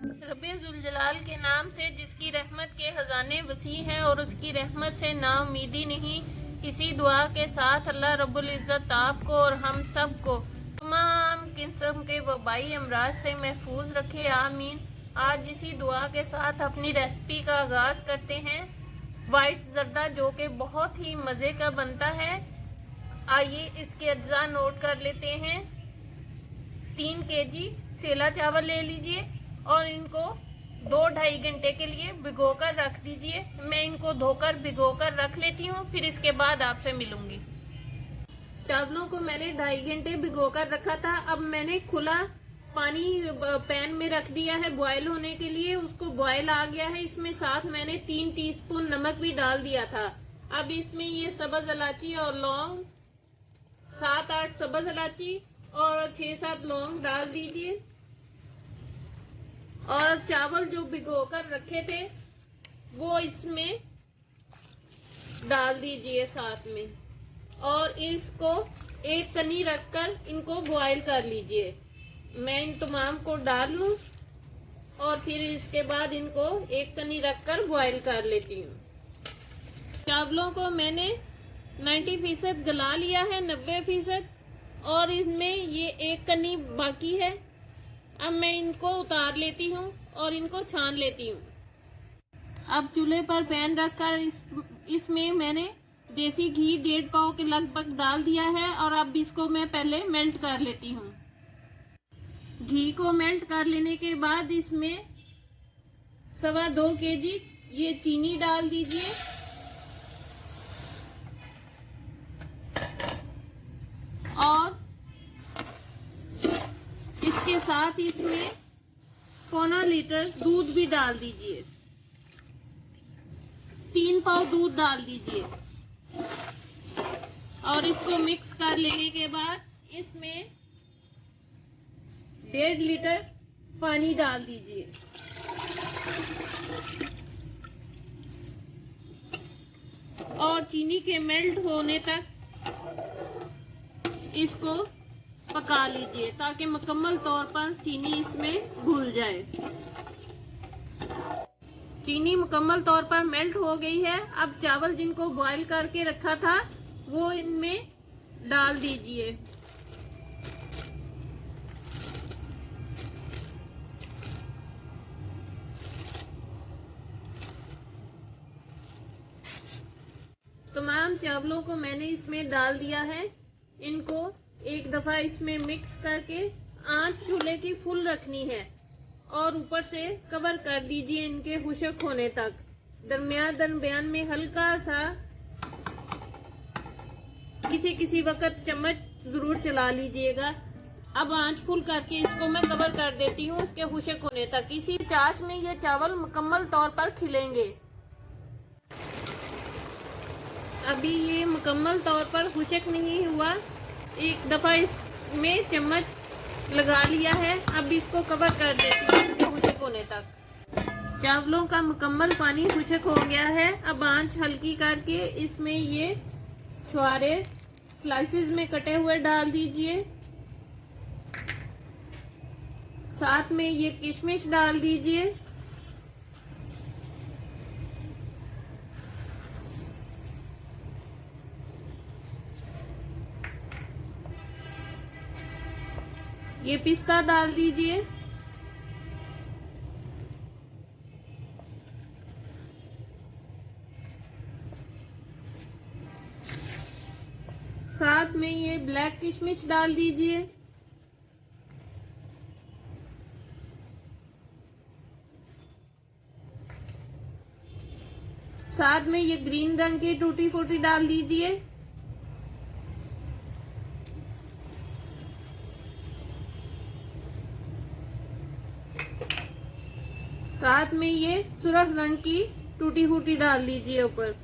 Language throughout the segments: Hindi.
रब्बे जुल जलाल के नाम से जिसकी रहमत के खजाने वसी हैं और उसकी रहमत से नाउमीदी नहीं। इसी दुआ के साथ अल्लाह रब्बुल इज़्ज़त आपको और हम सब को तमाम किस्म के वबाई अमराज से महफूज रखे, आमीन। आज इसी दुआ के साथ अपनी रेसिपी का आगाज करते हैं। वाइट जर्दा जो कि बहुत ही मज़े का बनता है। आइए इसके अज्जा नोट कर लेते हैं। 3 केजी सेला चावल ले लीजिए और इनको 2-2.5 घंटे के लिए भिगोकर रख दीजिए। मैं इनको धोकर भिगोकर रख लेती हूँ, फिर इसके बाद आपसे मिलूंगी। चावलों को मैंने 2.5 घंटे भिगोकर रखा था। अब मैंने खुला पानी पैन में रख दिया है बॉयल होने के लिए। उसको बॉयल आ गया है। इसमें साथ मैंने 3 टीस्पून नमक भी डाल दिया था। अब इसमें ये सब्ज इलायची और लौंग, 7-8 सब्ज इलायची और 6-7 लौंग डाल दीजिए। और चावल जो भिगोकर रखे थे वो इसमें डाल दीजिए साथ में, और इसको एक कनी रखकर इनको बॉयल कर लीजिए। मैं इन तमाम को डाल लूं और फिर इसके बाद इनको एक कनी रखकर बॉयल कर लेती हूँ। चावलों को मैंने 90% गला लिया है, 90%, और इसमें ये एक कनी बाकी है। अब मैं इनको उतार लेती हूँ और इनको छान लेती हूँ। अब चूल्हे पर पैन रखकर इसमें मैंने देसी घी 1.5 पाव के लगभग डाल दिया है और अब इसको मैं पहले मेल्ट कर लेती हूँ। घी को मेल्ट कर लेने के बाद इसमें 2.25 केजी ये चीनी डाल दीजिए और इसके साथ इसमें 1.25 लीटर दूध भी डाल दीजिए। 3 पाव दूध डाल दीजिए और इसको मिक्स कर लेने के बाद इसमें 1.5 लीटर पानी डाल दीजिए और चीनी के मेल्ट होने तक इसको पका लीजिए ताकि मुकम्मल तौर पर चीनी इसमें घुल जाए। चीनी मुकम्मल तौर पर मेल्ट हो गई है। अब चावल जिनको बॉईल करके रखा था वो इनमें डाल दीजिए। तमाम चावलों को मैंने इसमें डाल दिया है। इनको एक दफा इसमें मिक्स करके आंच चूल्हे की फुल रखनी है और ऊपर से कवर कर दीजिए इनके खुश्क होने तक। दरमियान में हल्का सा किसी वक्त चम्मच जरूर चला लीजिएगा। अब आंच फुल करके इसको मैं कवर कर देती हूँ इसके खुश्क होने तक। इसी चाश में ये चावल मुकम्मल तौर पर खिलेंगे। अभी ये मुकम्मल तौर पर खुश्क नहीं हुआ। एक दफा इसमें चम्मच लगा लिया है। अब इसको कवर कर देती हूँ इसके खुश्क होने तक। चावलों का मुकम्मल पानी खुश्क हो गया है। अब आंच हल्की करके इसमें ये छुहारे स्लाइसेस में कटे हुए डाल दीजिए। साथ में ये किशमिश डाल दीजिए। ये पिस्ता डाल दीजिए। साथ में ये ब्लैक किशमिश डाल दीजिए। साथ में ये ग्रीन रंग की टूटी फूटी डाल दीजिए। साथ में ये सुर्ख रंग की टूटी फूटी डाल दीजिए ऊपर।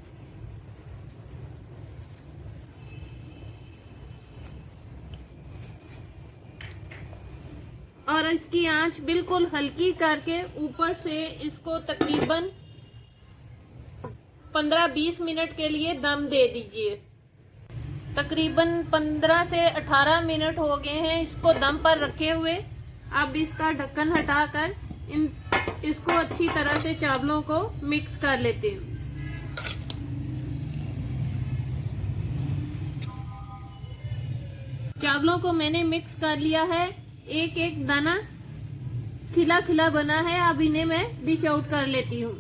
और इसकी आंच बिल्कुल हल्की करके ऊपर से इसको तकरीबन 15-20 मिनट के लिए दम दे दीजिए। तकरीबन 15 से 18 मिनट हो गए हैं इसको दम पर रखे हुए। अब इसका ढक्कन हटाकर इन इसको अच्छी तरह से चावलों को मिक्स कर लेती हूँ। चावलों को मैंने मिक्स कर लिया है, एक एक दाना खिला खिला बना है। अब इन्हें मैं डिश आउट कर लेती हूँ।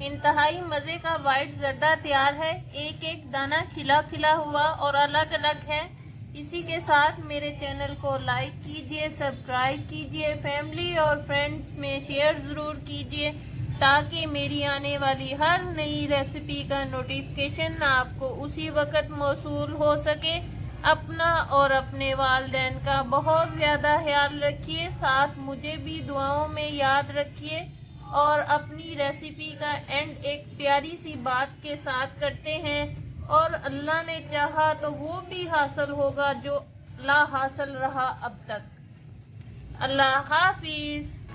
इंतहाई मजे का वाइट जर्दा तैयार है। एक एक दाना खिला खिला हुआ और अलग अलग है। इसी के साथ मेरे चैनल को लाइक कीजिए, सब्सक्राइब कीजिए, फैमिली और फ्रेंड्स में शेयर ज़रूर कीजिए ताकि मेरी आने वाली हर नई रेसिपी का नोटिफिकेशन आपको उसी वक्त मौसूल हो सके। अपना और अपने वालिदैन का बहुत ज़्यादा ख्याल रखिए, साथ मुझे भी दुआओं में याद रखिए। और अपनी रेसिपी का एंड एक प्यारी सी बात के साथ करते हैं, और अल्लाह ने चाहा तो वो भी हासिल होगा जो ला हासिल रहा अब तक। अल्लाह हाफिज।